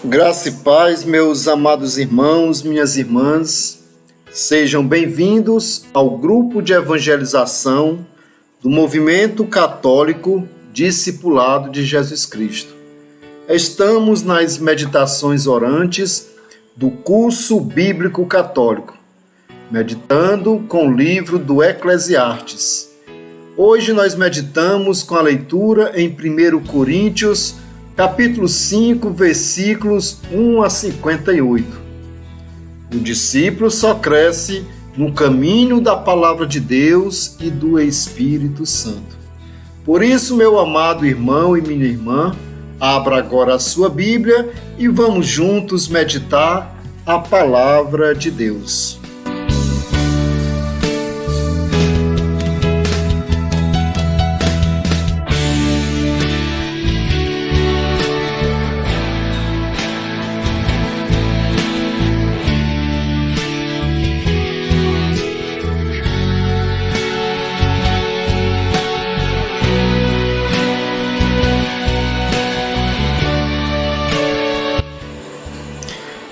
Graça e paz, meus amados irmãos, minhas irmãs, sejam bem-vindos ao grupo de evangelização do Movimento Católico Discipulado de Jesus Cristo. Estamos nas meditações orantes do curso bíblico católico, meditando com o livro do Eclesiastes. Hoje nós meditamos com a leitura em 1 Coríntios, capítulo 5, versículos 1 a 58. O discípulo só cresce no caminho da palavra de Deus e do Espírito Santo. Por isso, meu amado irmão e minha irmã, abra agora a sua Bíblia e vamos juntos meditar a palavra de Deus.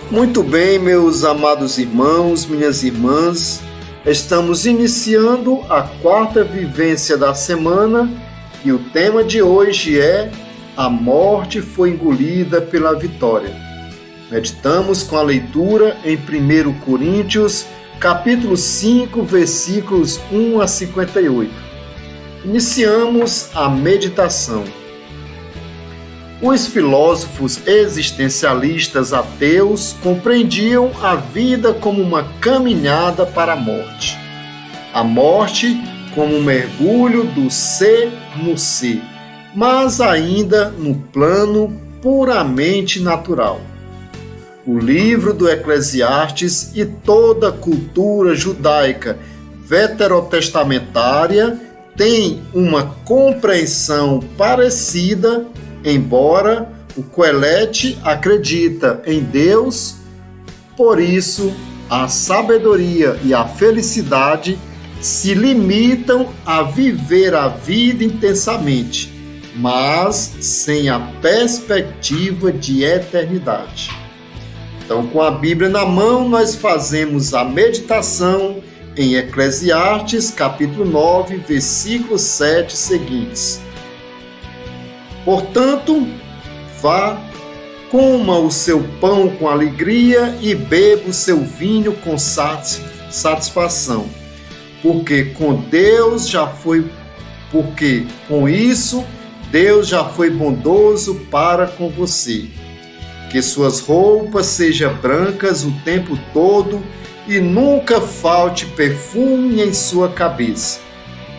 Muito bem, meus amados irmãos, minhas irmãs, estamos iniciando a quarta vivência da semana e o tema de hoje é A morte foi engolida pela vitória. Meditamos com a leitura em 1 Coríntios, capítulo 5, versículos 1 a 58. Iniciamos a meditação. Os filósofos existencialistas ateus compreendiam a vida como uma caminhada para a morte. A morte como um mergulho do ser no ser, mas ainda no plano puramente natural. O livro do Eclesiastes e toda a cultura judaica veterotestamentária tem uma compreensão parecida. Embora o Coelete acredita em Deus, por isso a sabedoria e a felicidade se limitam a viver a vida intensamente, mas sem a perspectiva de eternidade. Então, com a Bíblia na mão, nós fazemos a meditação em Eclesiastes, capítulo 9, versículos 7 seguintes. Portanto, vá, coma o seu pão com alegria e beba o seu vinho com satisfação, porque com isso Deus já foi bondoso para com você. Que suas roupas sejam brancas o tempo todo e nunca falte perfume em sua cabeça.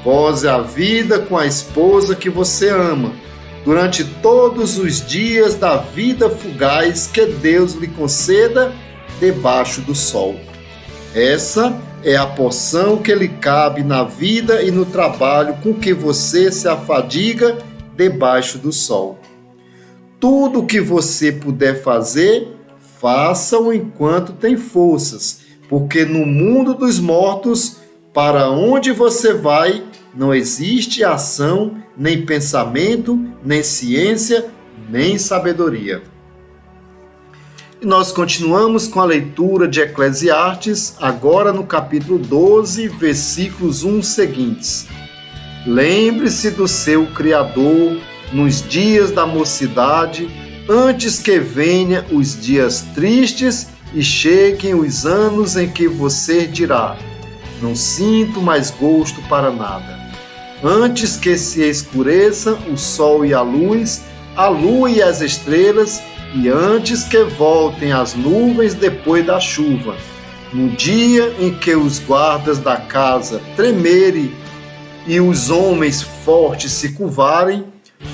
Goze a vida com a esposa que você ama, durante todos os dias da vida fugaz que Deus lhe conceda debaixo do sol. Essa é a porção que lhe cabe na vida e no trabalho com que você se afadiga debaixo do sol. Tudo o que você puder fazer, faça-o enquanto tem forças, porque no mundo dos mortos, para onde você vai, não existe ação, nem pensamento, nem ciência, nem sabedoria. E nós continuamos com a leitura de Eclesiastes, agora no capítulo 12, versículos 1 seguintes. Lembre-se do seu Criador nos dias da mocidade, antes que venham os dias tristes e cheguem os anos em que você dirá: não sinto mais gosto para nada. Antes que se escureça o sol e a lua e as estrelas, e antes que voltem as nuvens depois da chuva, no dia em que os guardas da casa tremerem e os homens fortes se curvarem,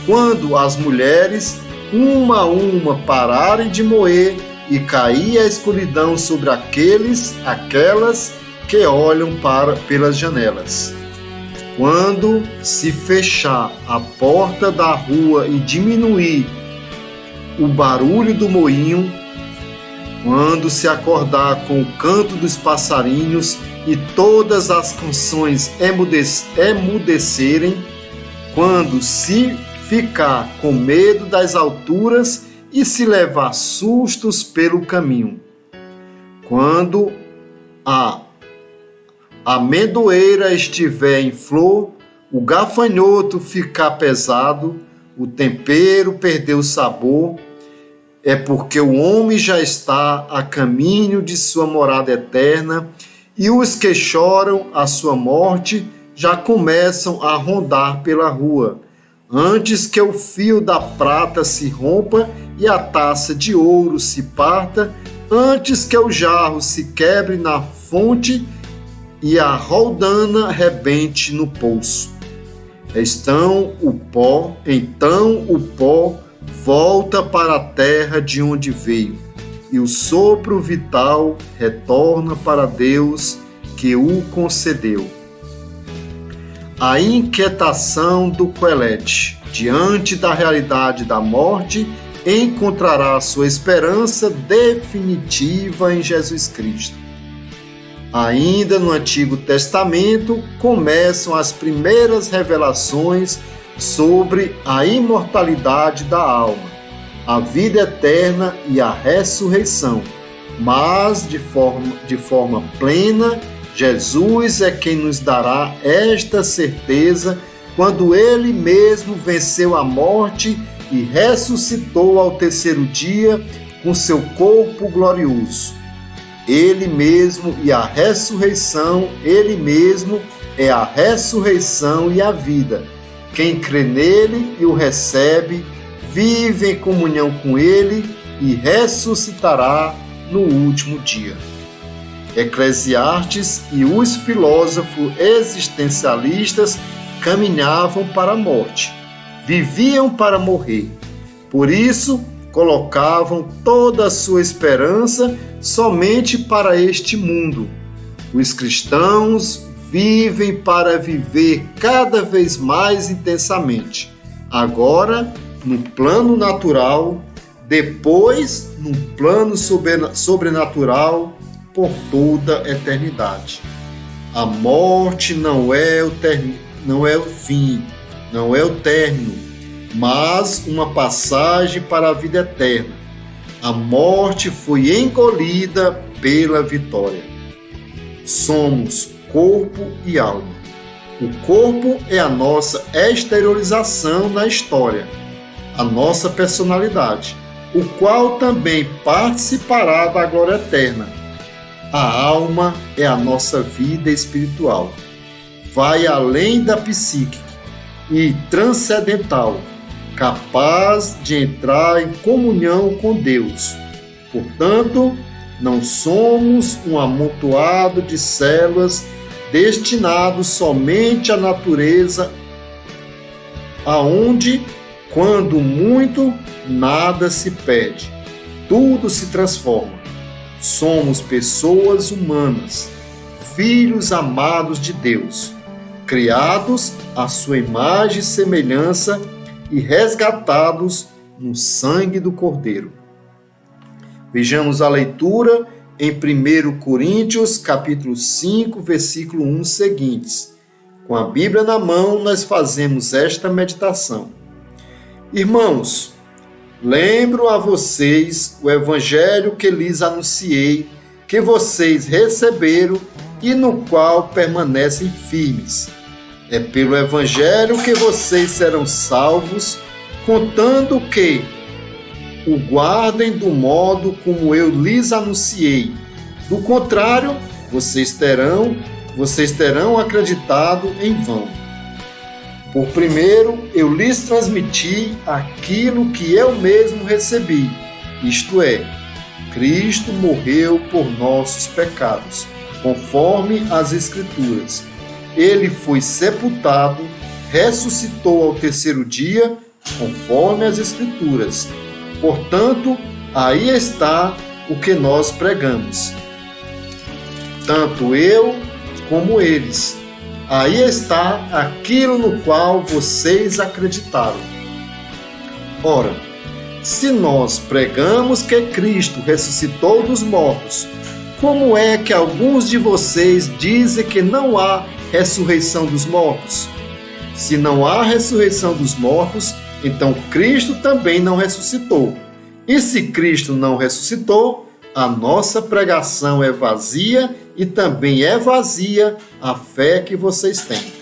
quando as mulheres, uma a uma, pararem de moer e cair a escuridão sobre aquelas que olham pelas janelas. Quando se fechar a porta da rua e diminuir o barulho do moinho, quando se acordar com o canto dos passarinhos e todas as canções emudecerem, quando se ficar com medo das alturas e se levar sustos pelo caminho. Quando a amendoeira estiver em flor, o gafanhoto ficar pesado, o tempero perder o sabor, é porque o homem já está a caminho de sua morada eterna e os que choram a sua morte já começam a rondar pela rua, antes que o fio da prata se rompa e a taça de ouro se parta, antes que o jarro se quebre na fonte e a roldana rebente no poço. Então o pó volta para a terra de onde veio, e o sopro vital retorna para Deus que o concedeu. A inquietação do Quelete diante da realidade da morte encontrará sua esperança definitiva em Jesus Cristo. Ainda no Antigo Testamento começam as primeiras revelações sobre a imortalidade da alma, a vida eterna e a ressurreição, mas de forma plena, Jesus é quem nos dará esta certeza quando Ele mesmo venceu a morte e ressuscitou ao terceiro dia com seu corpo glorioso. Ele mesmo e a ressurreição, Ele mesmo é a ressurreição e a vida. Quem crê nele e o recebe, vive em comunhão com ele e ressuscitará no último dia. Eclesiastes e os filósofos existencialistas caminhavam para a morte, viviam para morrer. Por isso, colocavam toda a sua esperança somente para este mundo. Os cristãos vivem para viver cada vez mais intensamente. Agora, no plano natural, depois, no plano sobrenatural, por toda a eternidade. A morte não é o fim, não é o término, mas uma passagem para a vida eterna. A morte foi engolida pela vitória. Somos corpo e alma. O corpo é a nossa exteriorização na história, a nossa personalidade, o qual também participará da glória eterna. A alma é a nossa vida espiritual. Vai além da psíquica e transcendental, capaz de entrar em comunhão com Deus. Portanto, não somos um amontoado de células destinados somente à natureza, aonde, quando muito, nada se perde, tudo se transforma. Somos pessoas humanas, filhos amados de Deus, criados à sua imagem e semelhança e resgatados no sangue do Cordeiro. Vejamos a leitura em 1 Coríntios, capítulo 5, versículo 1 seguintes. Com a Bíblia na mão, nós fazemos esta meditação. Irmãos, lembro a vocês o evangelho que lhes anunciei, que vocês receberam e no qual permanecem firmes. É pelo evangelho que vocês serão salvos, contando que o guardem do modo como eu lhes anunciei. Do contrário, vocês terão acreditado em vão. Por primeiro, eu lhes transmiti aquilo que eu mesmo recebi, isto é, Cristo morreu por nossos pecados, conforme as Escrituras. Ele foi sepultado, ressuscitou ao terceiro dia, conforme as Escrituras. Portanto, aí está o que nós pregamos. Tanto eu como eles. Aí está aquilo no qual vocês acreditaram. Ora, se nós pregamos que Cristo ressuscitou dos mortos, como é que alguns de vocês dizem que não há ressurreição dos mortos? Se não há ressurreição dos mortos, então Cristo também não ressuscitou. E se Cristo não ressuscitou, a nossa pregação é vazia e também é vazia a fé que vocês têm.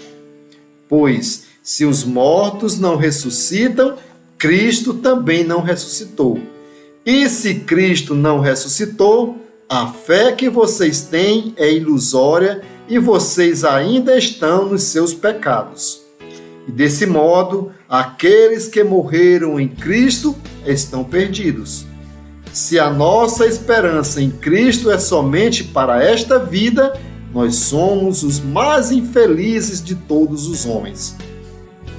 Pois, se os mortos não ressuscitam, Cristo também não ressuscitou. E se Cristo não ressuscitou, a fé que vocês têm é ilusória e vocês ainda estão nos seus pecados. E desse modo, aqueles que morreram em Cristo estão perdidos. Se a nossa esperança em Cristo é somente para esta vida, nós somos os mais infelizes de todos os homens.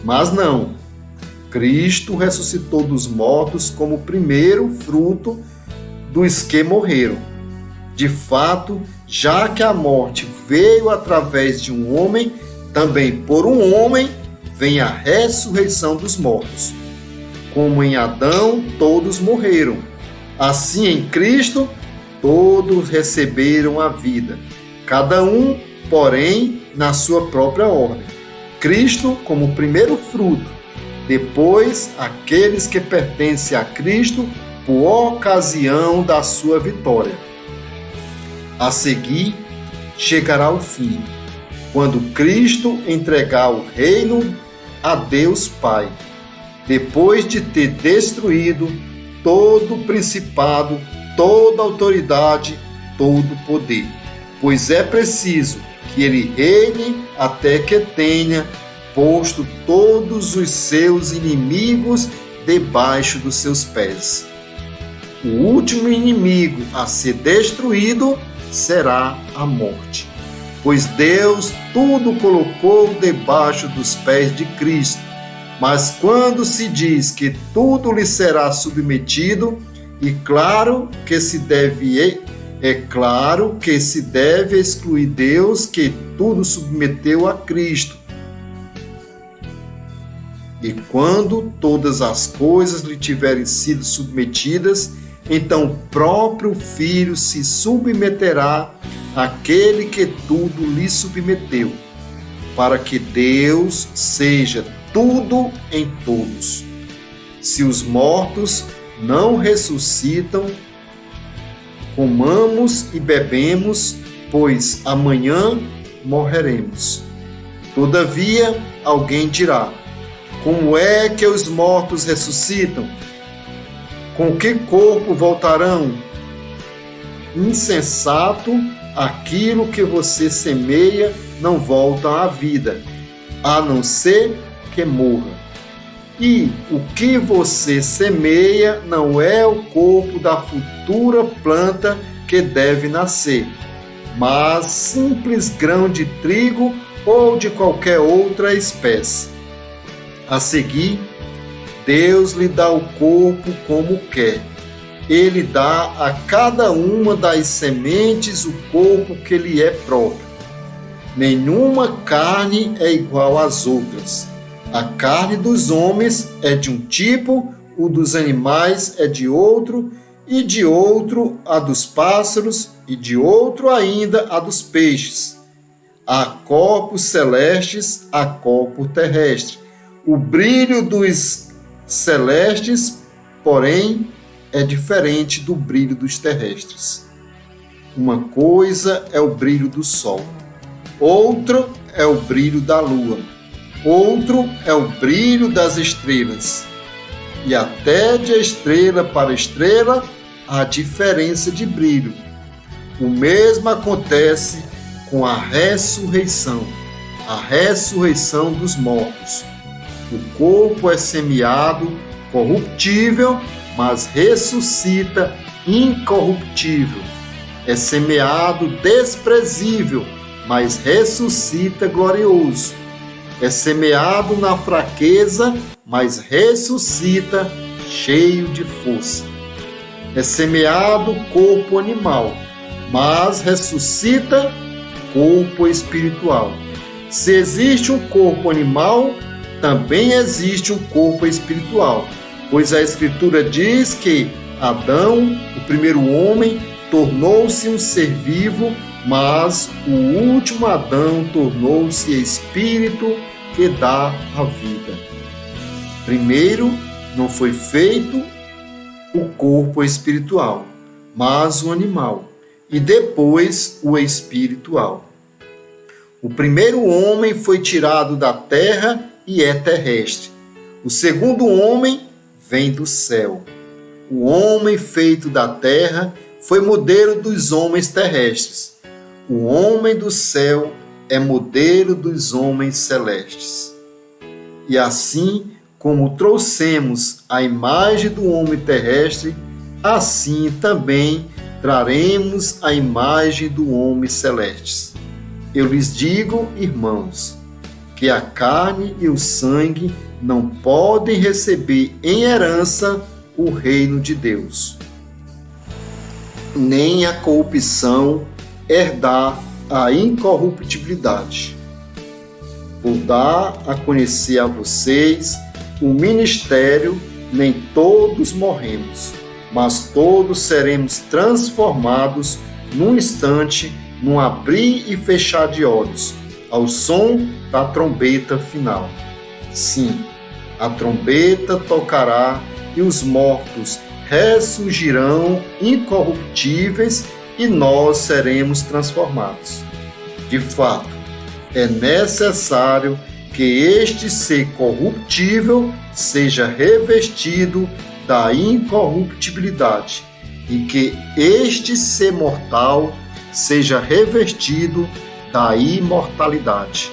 Mas não. Cristo ressuscitou dos mortos como primeiro fruto dos que morreram. De fato, já que a morte veio através de um homem, também por um homem vem a ressurreição dos mortos. Como em Adão todos morreram, assim em Cristo todos receberam a vida, cada um, porém, na sua própria ordem. Cristo como primeiro fruto, depois aqueles que pertencem a Cristo por ocasião da sua vitória. A seguir, chegará o fim, quando Cristo entregar o reino a Deus Pai, depois de ter destruído todo o principado, toda autoridade, todo o poder. Pois é preciso que ele reine até que tenha posto todos os seus inimigos debaixo dos seus pés. O último inimigo a ser destruído será a morte, pois Deus tudo colocou debaixo dos pés de Cristo. Mas quando se diz que tudo lhe será submetido, é claro que se deve excluir Deus, que tudo submeteu a Cristo. E quando todas as coisas lhe tiverem sido submetidas, então o próprio Filho se submeterá àquele que tudo lhe submeteu, para que Deus seja tudo em todos. Se os mortos não ressuscitam, comamos e bebemos, pois amanhã morreremos. Todavia, alguém dirá: como é que os mortos ressuscitam? Com que corpo voltarão? Insensato, aquilo que você semeia não volta à vida, a não ser que morra. E o que você semeia não é o corpo da futura planta que deve nascer, mas simples grão de trigo ou de qualquer outra espécie. A seguir, Deus lhe dá o corpo como quer. Ele dá a cada uma das sementes o corpo que lhe é próprio. Nenhuma carne é igual às outras. A carne dos homens é de um tipo, o dos animais é de outro, e de outro a dos pássaros, e de outro ainda a dos peixes. Há corpos celestes, há corpo terrestre. O brilho dos celestes, porém, é diferente do brilho dos terrestres. Uma coisa é o brilho do sol, outro é o brilho da lua, outro é o brilho das estrelas. E até de estrela para estrela há diferença de brilho. O mesmo acontece com a ressurreição dos mortos. O corpo é semeado corruptível, mas ressuscita incorruptível. É semeado desprezível, mas ressuscita glorioso. É semeado na fraqueza, mas ressuscita cheio de força. É semeado corpo animal, mas ressuscita corpo espiritual. Se existe um corpo animal, também existe um corpo espiritual, pois a Escritura diz que Adão, o primeiro homem, tornou-se um ser vivo, mas o último Adão tornou-se espírito que dá a vida. Primeiro, não foi feito o corpo espiritual, mas o animal, e depois o espiritual. O primeiro homem foi tirado da terra e é terrestre. O segundo homem vem do céu. O homem feito da terra foi modelo dos homens terrestres. O homem do céu é modelo dos homens celestes. E assim como trouxemos a imagem do homem terrestre, assim também traremos a imagem do homem celeste. Eu lhes digo, irmãos, que a carne e o sangue não podem receber em herança o reino de Deus, nem a corrupção herdar a incorruptibilidade. Vou dar a conhecer a vocês o ministério: nem todos morremos, mas todos seremos transformados num instante, num abrir e fechar de olhos, ao som da trombeta final. Sim, a trombeta tocará e os mortos ressurgirão incorruptíveis e nós seremos transformados. De fato, é necessário que este ser corruptível seja revestido da incorruptibilidade e que este ser mortal seja revestido da imortalidade.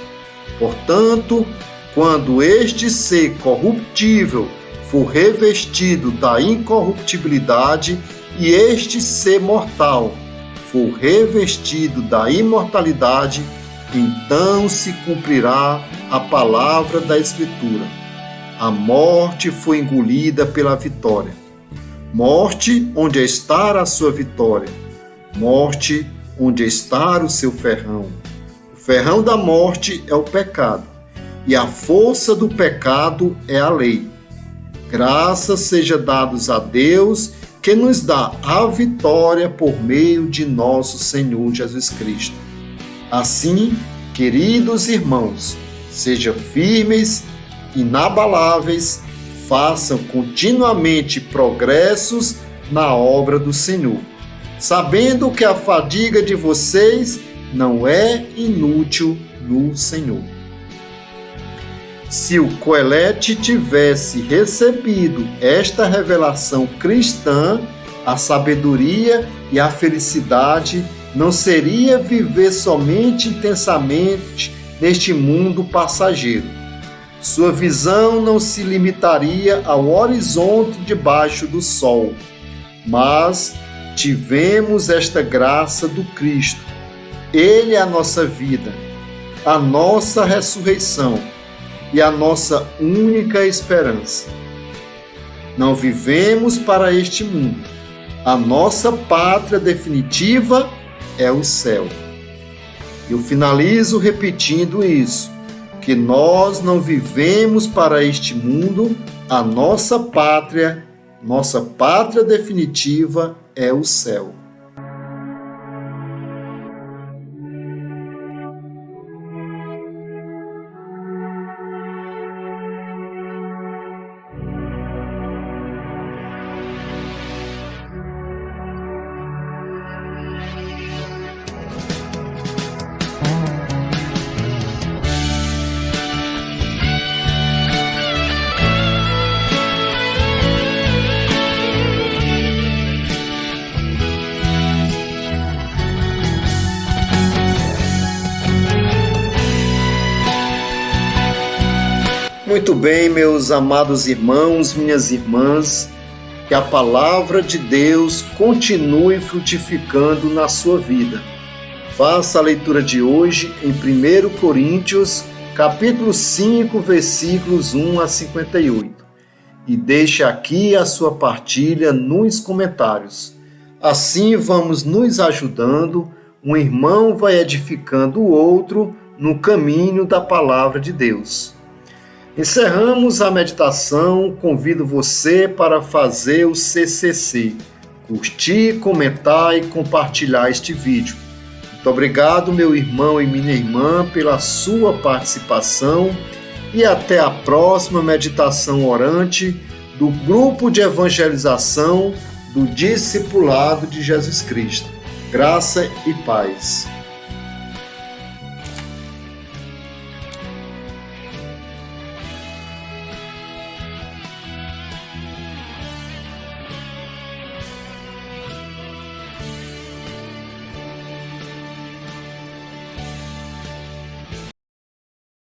Portanto, quando este ser corruptível for revestido da incorruptibilidade e este ser mortal for revestido da imortalidade, então se cumprirá a palavra da Escritura: a morte foi engolida pela vitória. Morte, onde está a sua vitória? Morte, onde está o seu ferrão? O ferrão da morte é o pecado, e a força do pecado é a lei. Graças seja dados a Deus, que nos dá a vitória por meio de nosso Senhor Jesus Cristo. Assim, queridos irmãos, sejam firmes, inabaláveis, façam continuamente progressos na obra do Senhor, sabendo que a fadiga de vocês não é inútil no Senhor. Se o Coelete tivesse recebido esta revelação cristã, a sabedoria e a felicidade não seria viver somente intensamente neste mundo passageiro. Sua visão não se limitaria ao horizonte debaixo do sol, mas tivemos esta graça do Cristo. Ele é a nossa vida, a nossa ressurreição e a nossa única esperança. Não vivemos para este mundo. A nossa pátria definitiva é o céu. Eu finalizo repetindo isso, que nós não vivemos para este mundo, a nossa pátria definitiva é o céu. Muito bem, meus amados irmãos, minhas irmãs, que a palavra de Deus continue frutificando na sua vida. Faça a leitura de hoje em 1 Coríntios, capítulo 5, versículos 1 a 58. E deixe aqui a sua partilha nos comentários. Assim vamos nos ajudando, um irmão vai edificando o outro no caminho da palavra de Deus. Encerramos a meditação, convido você para fazer o CCC, curtir, comentar e compartilhar este vídeo. Muito obrigado, meu irmão e minha irmã, pela sua participação e até a próxima meditação orante do grupo de evangelização do discipulado de Jesus Cristo. Graça e paz.